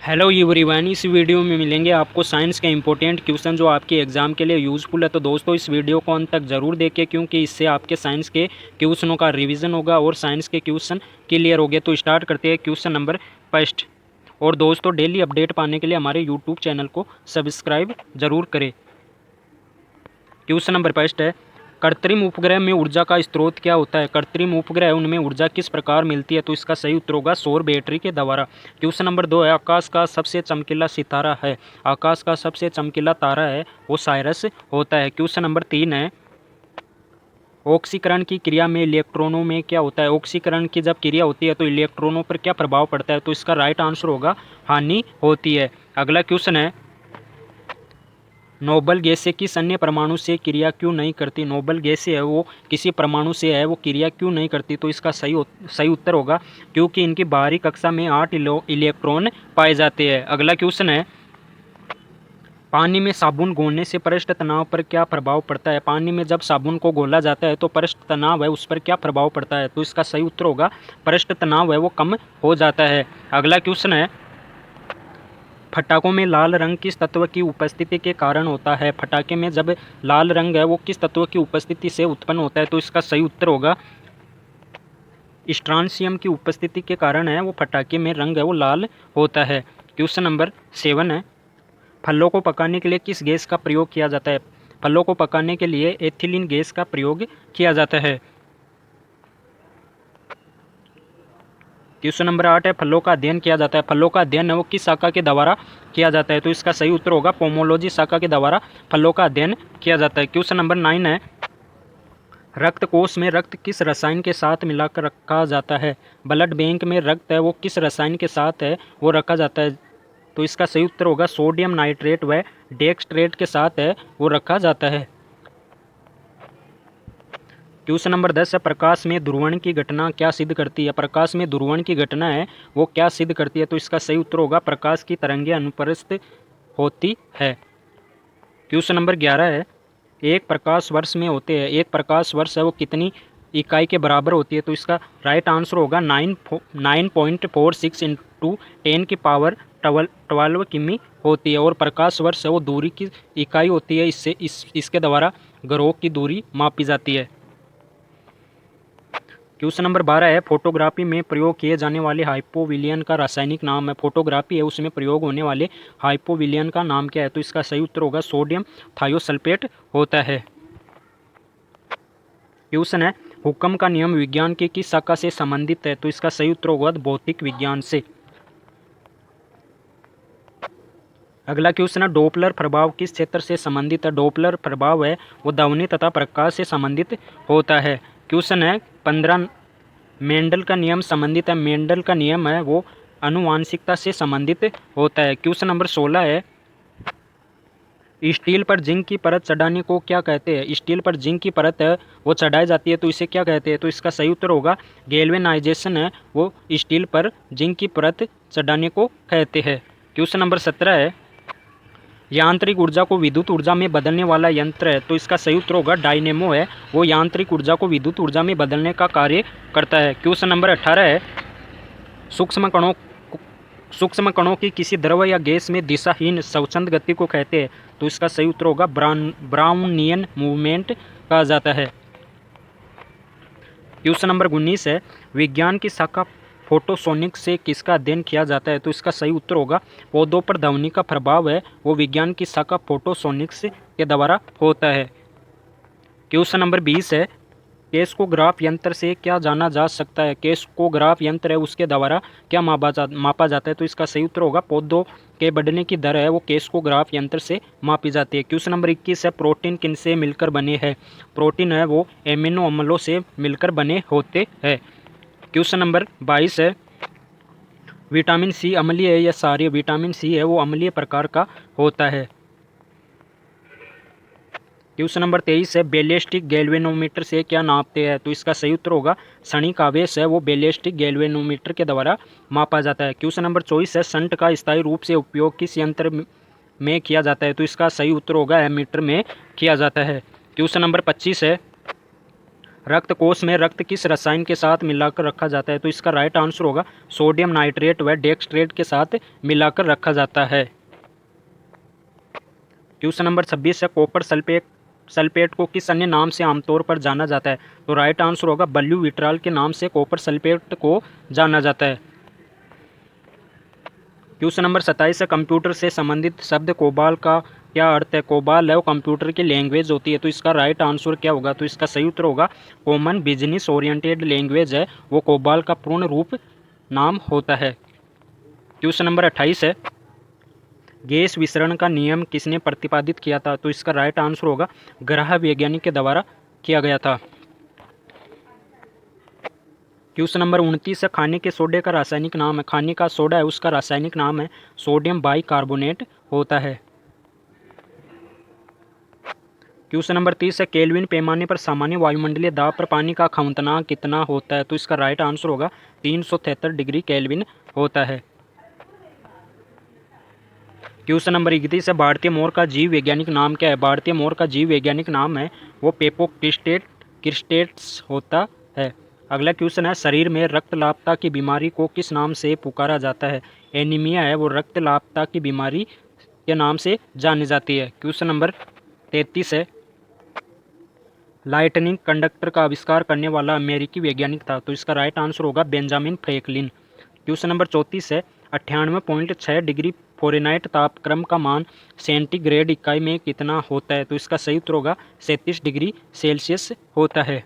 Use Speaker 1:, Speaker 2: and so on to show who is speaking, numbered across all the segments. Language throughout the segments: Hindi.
Speaker 1: हेलो एवरीवन, इस वीडियो में मिलेंगे आपको साइंस के इंपॉर्टेंट क्वेश्चन जो आपके एग्जाम के लिए यूज़फुल है। तो दोस्तों इस वीडियो को अंत तक ज़रूर देखें क्योंकि इससे आपके साइंस के क्वेश्चनों का रिवीजन होगा और साइंस के क्वेश्चन क्लियर हो गए। तो स्टार्ट करते हैं क्वेश्चन नंबर फर्स्ट। और दोस्तों डेली अपडेट पाने के लिए हमारे यूट्यूब चैनल को सब्सक्राइब जरूर करें। क्वेश्चन नंबर फर्स्ट है, कृत्रिम उपग्रह में ऊर्जा का स्रोत क्या होता है? कृत्रिम उपग्रह उनमें ऊर्जा किस प्रकार मिलती है? तो इसका सही उत्तर होगा सौर बैटरी के द्वारा। क्वेश्चन नंबर 2 है, आकाश का सबसे चमकीला सितारा है? आकाश का सबसे चमकीला तारा है वो साइरस होता है। क्वेश्चन नंबर 3 है, ऑक्सीकरण की क्रिया में इलेक्ट्रॉनों में क्या होता है? ऑक्सीकरण की जब क्रिया होती है तो इलेक्ट्रॉनों पर क्या प्रभाव पड़ता है? तो इसका राइट आंसर होगा हानि होती है। अगला क्वेश्चन है, नोबल गैसें किस अन्य परमाणु से क्रिया क्यों नहीं करती? नोबल गैसें है वो किसी परमाणु से है वो क्रिया क्यों नहीं करती? तो इसका सही उत्तर होगा क्योंकि इनकी बाहरी कक्षा में 8 इलेक्ट्रॉन पाए जाते हैं। अगला क्वेश्चन है, पानी में साबुन घोलने से पृष्ठ तनाव पर क्या प्रभाव पड़ता है? पानी में जब साबुन को घोला जाता है तो पृष्ठ तनाव है उस पर क्या प्रभाव पड़ता है? तो इसका सही उत्तर होगा पृष्ठ तनाव है वो कम हो जाता है। अगला क्वेश्चन है, पटाखों में लाल रंग किस तत्व की उपस्थिति के कारण होता है? पटाखे में जब लाल रंग है वो किस तत्व की उपस्थिति से उत्पन्न होता है? तो इसका सही उत्तर होगा स्ट्रांसियम की उपस्थिति के कारण है वो पटाखे में रंग है वो लाल होता है। क्वेश्चन नंबर 7 है, फलों को पकाने के लिए किस गैस का प्रयोग किया जाता है? फलों को पकाने के लिए एथिलीन गैस का प्रयोग किया जाता है। क्वेश्चन नंबर 8 है, फलों का अध्ययन किया जाता है? फलों का अध्ययन है वो किस शाखा के द्वारा किया जाता है? तो इसका सही उत्तर होगा पोमोलॉजी शाखा के द्वारा फलों का अध्ययन किया जाता है। क्वेश्चन नंबर 9 है, रक्त कोष में रक्त किस रसायन के साथ मिलाकर रखा जाता है? ब्लड बैंक में रक्त है वो किस रसायन के साथ है वो रखा जाता है? तो इसका सही उत्तर होगा सोडियम नाइट्रेट व डेक्सट्रेट के साथ है वो रखा जाता है। क्वेश्चन नंबर 10 है, प्रकाश में ध्रुवण की घटना क्या सिद्ध करती है? प्रकाश में ध्रुवण की घटना है वो क्या सिद्ध करती है? तो इसका सही उत्तर होगा प्रकाश की तरंगें अनुप्रस्थ होती है। क्वेश्चन नंबर 11 है, एक प्रकाश वर्ष में होते हैं एक प्रकाश वर्ष है वो कितनी इकाई के बराबर होती है? तो इसका राइट आंसर होगा 9.46 इंटू 10 की पावर 12 किमी होती है। और प्रकाश वर्ष है वो दूरी की इकाई होती है, इसके द्वारा ग्रहों की दूरी मापी जाती है। क्वेश्चन नंबर 12 है, फोटोग्राफी में प्रयोग किए जाने वाले हाइपोविलियन का रासायनिक नाम है? फोटोग्राफी है उसमें प्रयोग होने वाले हाइपोविलियन का नाम क्या है? तो इसका सही उत्तर होगा सोडियम थायोसल्फेट होता है। क्वेश्चन है, हुक्म का नियम विज्ञान की किस शाखा से संबंधित है? तो इसका सही उत्तर होगा भौतिक विज्ञान से। अगला क्वेश्चन है, डोपलर प्रभाव किस क्षेत्र से संबंधित है? डोपलर प्रभाव है वो ध्वनि तथा प्रकाश से संबंधित होता है। क्वेश्चन है 15, मेंडल का नियम संबंधित है? मेंडल का नियम है वो आनुवांशिकता से संबंधित होता है। क्वेश्चन नंबर 16 है, स्टील पर जिंक की परत चढ़ाने को क्या कहते हैं? स्टील पर जिंक की परत है वो चढ़ाई जाती है तो इसे क्या कहते हैं? तो इसका सही उत्तर होगा गैल्वेनाइजेशन है वो स्टील पर जिंक की परत चढ़ाने को कहते हैं। क्वेश्चन नंबर 17 है, यांत्रिक ऊर्जा को विद्युत ऊर्जा में बदलने वाला यंत्र है? तो इसका सही उत्तर होगा डायनेमो है वो यांत्रिक ऊर्जा को विद्युत ऊर्जा में बदलने का कार्य करता है। क्वेश्चन नंबर 18 है, सूक्ष्म कणों की किसी द्रव या गैस में दिशाहीन स्वच्छंद गति को कहते हैं? तो इसका सही उत्तर होगा ब्राउनियन मूवमेंट कहा जाता है। क्वेश्चन नंबर 19 है, विज्ञान की शाखा फोटोसोनिक से किसका अध्ययन किया जाता है? तो इसका सही उत्तर होगा पौधों पर ध्वनि का प्रभाव है वो विज्ञान की शाखा फोटोसोनिक्स के द्वारा होता है। क्वेश्चन नंबर 20 है, केस्कोग्राफ यंत्र से क्या जाना जा सकता है? केस्कोग्राफ यंत्र है उसके द्वारा क्या मापा जाता है? तो इसका सही उत्तर होगा पौधों के बढ़ने की दर है वो केस्कोग्राफ यंत्र से मापी जाती है। क्वेश्चन नंबर 21 है, प्रोटीन किन से मिलकर बने हैं? प्रोटीन है वो एमिनो अम्लों से मिलकर बने होते हैं। क्वेश्चन नंबर 22 है, विटामिन सी अम्लीय है या क्षारीय? विटामिन सी है वो अम्लीय प्रकार का होता है। क्वेश्चन नंबर 23 है, बैलिस्टिक गैल्वेनोमीटर से क्या नापते हैं? तो इसका सही उत्तर होगा क्षणिक आवेश है वो बैलिस्टिक गैल्वेनोमीटर के द्वारा मापा जाता है। क्वेश्चन नंबर 24 है, शंट का स्थायी रूप से उपयोग किस यंत्र में किया जाता है? तो इसका सही उत्तर होगा एमीटर में किया जाता है। क्वेश्चन नंबर 25 है, रक्त कोश में रक्त किस रसायन के साथ मिलाकर रखा जाता है? तो इसका राइट आंसर होगा सोडियम नाइट्रेट व डेक्सट्रेट के साथ मिलाकर रखा जाता है। क्वेश्चन नंबर 26 है, कॉपर सल्फेट को किस अन्य नाम से आमतौर पर जाना जाता है? तो राइट आंसर होगा बल्यूविट्राल के नाम से कॉपर सल्फेट को जाना जाता है। क्वेश्चन नंबर 27 है, कंप्यूटर से संबंधित शब्द कोबाल का क्या अर्थ है? कोबाल है वो कंप्यूटर की लैंग्वेज होती है। तो इसका राइट आंसर क्या होगा? तो इसका सही उत्तर होगा कॉमन बिजनेस ओरिएंटेड लैंग्वेज है वो कोबाल का पूर्ण रूप नाम होता है। क्वेश्चन नंबर 28 है, गैस विसरण का नियम किसने प्रतिपादित किया था? तो इसका राइट आंसर होगा ग्रह वैज्ञानिक के द्वारा किया गया था। क्वेश्चन नंबर 29 है, खाने के सोडे का रासायनिक नाम है। खाने का सोडा है उसका रासायनिक नाम है सोडियम बाइकार्बोनेट होता है। क्वेश्चन नंबर 30 है, केल्विन पैमाने पर सामान्य वायुमंडलीय दाब पर पानी का क्वथनांक कितना होता है? तो इसका राइट आंसर होगा 373 डिग्री केल्विन होता है। क्वेश्चन नंबर 31 है, भारतीय मोर का जीव वैज्ञानिक नाम क्या है? भारतीय मोर का जीव वैज्ञानिक नाम है वो पेपोक्रिस्टेट्स होता है। अगला क्वेश्चन है, शरीर में रक्तलापता की बीमारी को किस नाम से पुकारा जाता है? एनीमिया है वो रक्तलापता की बीमारी के नाम से जानी जाती है। क्वेश्चन नंबर 33 है, लाइटनिंग कंडक्टर का आविष्कार करने वाला अमेरिकी वैज्ञानिक था। तो इसका राइट आंसर होगा बेंजामिन फ्रैंकलिन। क्वेश्चन नंबर 34 है, 98.6 डिग्री फ़ारेनहाइट तापक्रम का मान सेंटीग्रेड इकाई में कितना होता है? तो इसका सही उत्तर होगा 37 डिग्री सेल्सियस होता है।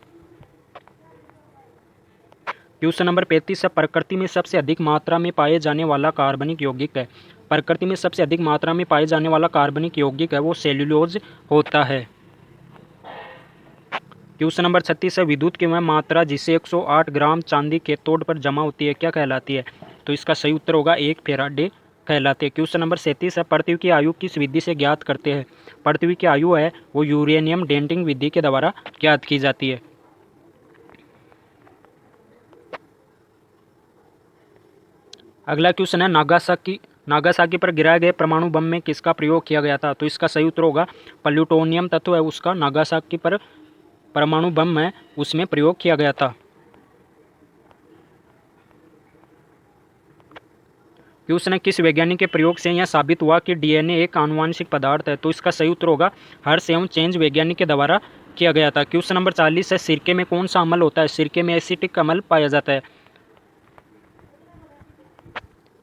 Speaker 1: क्वेश्चन नंबर 35 है, प्रकृति में सबसे अधिक मात्रा में पाए जाने वाला कार्बनिक यौगिक है। प्रकृति में सबसे अधिक मात्रा में पाए जाने वाला कार्बनिक यौगिक है वो सेल्यूलोज होता है। क्वेश्चन नंबर 36 है, विद्युत की वह मात्रा जिसे 108 ग्राम चांदी कैथोड पर जमा होती है क्या कहलाती है? तो इसका सही उत्तर होगा 1 फैराडे कहलाते हैं। क्वेश्चन नंबर 37 है, पृथ्वी की आयु किस विधि से ज्ञात करते हैं? पृथ्वी की आयु है वो यूरेनियम डेटिंग विधि के द्वारा ज्ञात की जाती है। अगला क्वेश्चन है, नागासाकी पर गिराए गए परमाणु बम में किसका प्रयोग किया गया था? तो इसका सही उत्तर होगा प्लूटोनियम तत्व है उसका नागासाकी पर परमाणु बम है उसमें प्रयोग किया गया था। क्वेश्चन है, किस वैज्ञानिक के प्रयोग से यह साबित हुआ कि डीएनए एक आनुवांशिक पदार्थ है? तो इसका सही उत्तर होगा हर्ष एवं चेंज वैज्ञानिक के द्वारा किया गया था। क्वेश्चन नंबर 40 है, सिरके में कौन सा अम्ल होता है? सिरके में एसिटिक अम्ल पाया जाता है।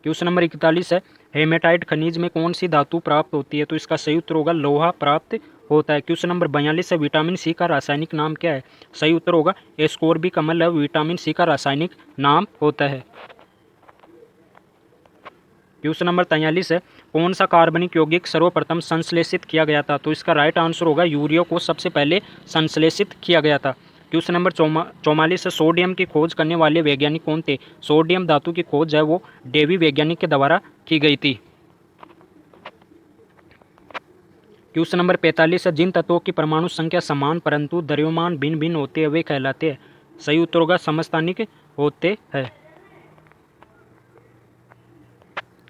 Speaker 1: क्वेश्चन नंबर 41 है, हेमेटाइट खनिज में कौन सी धातु प्राप्त होती है? तो इसका सही उत्तर होगा लोहा प्राप्त होता है। क्वेश्चन नंबर 42 है, विटामिन सी का रासायनिक नाम क्या है? सही उत्तर होगा एस्कोर्बिक अम्ल है विटामिन सी का रासायनिक नाम होता है। क्वेश्चन नंबर 43 है, कौन सा कार्बनिक यौगिक सर्वप्रथम संश्लेषित किया गया था? तो इसका राइट आंसर होगा यूरिया को सबसे पहले संश्लेषित किया गया था। क्वेश्चन नंबर 44 है, सोडियम की खोज करने वाले वैज्ञानिक कौन थे? सोडियम धातु की खोज है वो डेवी वैज्ञानिक के द्वारा की गई थी। क्वेश्चन नंबर 45 है, जिन तत्वों की परमाणु संख्या समान परंतु द्रव्यमान भिन्न भिन्न होते हैं वे कहलाते हैं। सही उत्तर होगा समस्थानिक होते हैं।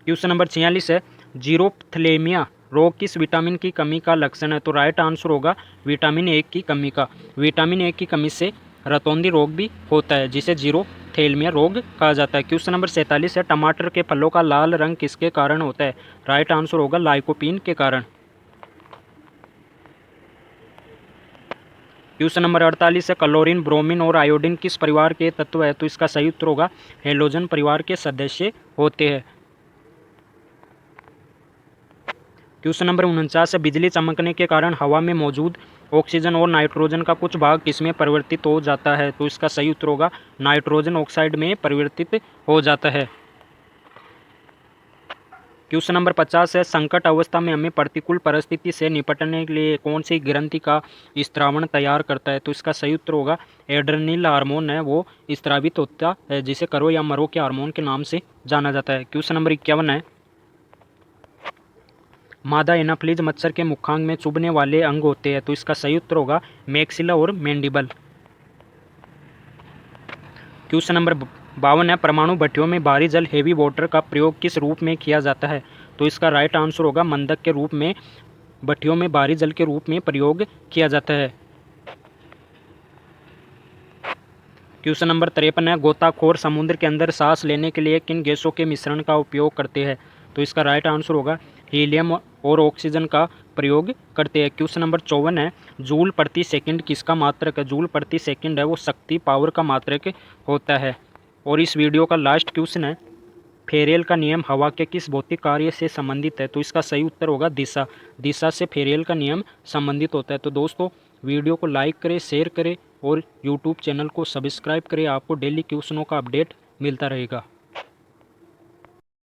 Speaker 1: क्वेश्चन नंबर 46 है, जीरोप्थलेमिया रोग किस विटामिन की कमी का लक्षण है? तो राइट आंसर होगा विटामिन ए की कमी का। विटामिन ए की कमी से रतौंधी रोग भी होता है जिसे जीरोप्थेल्मिया रोग कहा जाता है। क्वेश्चन नंबर 47 है, टमाटर के फलों का लाल रंग किसके कारण होता है? राइट आंसर होगा लाइकोपीन के कारण। क्वेश्चन नंबर 48 है, क्लोरीन, ब्रोमीन और आयोडीन किस परिवार के तत्व है? तो इसका सही उत्तर होगा हेलोजन परिवार के सदस्य होते हैं। क्वेश्चन नंबर 49 है, बिजली चमकने के कारण हवा में मौजूद ऑक्सीजन और नाइट्रोजन का कुछ भाग किसमें परिवर्तित हो जाता है? तो इसका सही उत्तर होगा नाइट्रोजन ऑक्साइड में परिवर्तित हो जाता है। क्वेश्चन नंबर 50 है, संकट अवस्था में हमें प्रतिकूल परिस्थिति से निपटने के लिए कौन सी ग्रंथि का स्त्रावण तैयार करता है? तो इसका सही उत्तर होगा एड्रेनल हार्मोन है वो स्त्रावित होता है जिसे करो या मरो के हार्मोन के नाम से जाना जाता है। क्वेश्चन नंबर 51 है, मादा एनाफ्लीज मच्छर के मुखांग में चुभने वाले अंग होते हैं। तो इसका सही उत्तर होगा मैक्सिला और मैंडिबल। क्वेश्चन नंबर 52 है, परमाणु भट्टियों में भारी जल हेवी वाटर का प्रयोग किस रूप में किया जाता है? तो इसका राइट आंसर होगा मंदक के रूप में भट्टियों में भारी जल के रूप में प्रयोग किया जाता है। क्वेश्चन नंबर 53 है, गोताखोर समुद्र के अंदर सांस लेने के लिए किन गैसों के मिश्रण का उपयोग करते हैं? तो इसका राइट आंसर होगा हीलियम और ऑक्सीजन का प्रयोग करते हैं। क्वेश्चन नंबर 54 है, जूल प्रति सेकंड किसका मात्रक है? जूल प्रति सेकंड है वो शक्ति पावर का मात्रक होता है। और इस वीडियो का लास्ट क्वेश्चन है, फेरेल का नियम हवा के किस भौतिक कार्य से संबंधित है? तो इसका सही उत्तर होगा दिशा। दिशा से फेरेल का नियम संबंधित होता है। तो दोस्तों वीडियो को लाइक करें, शेयर करें और यूट्यूब चैनल को सब्सक्राइब करें। आपको डेली क्वेश्चनों का अपडेट मिलता रहेगा।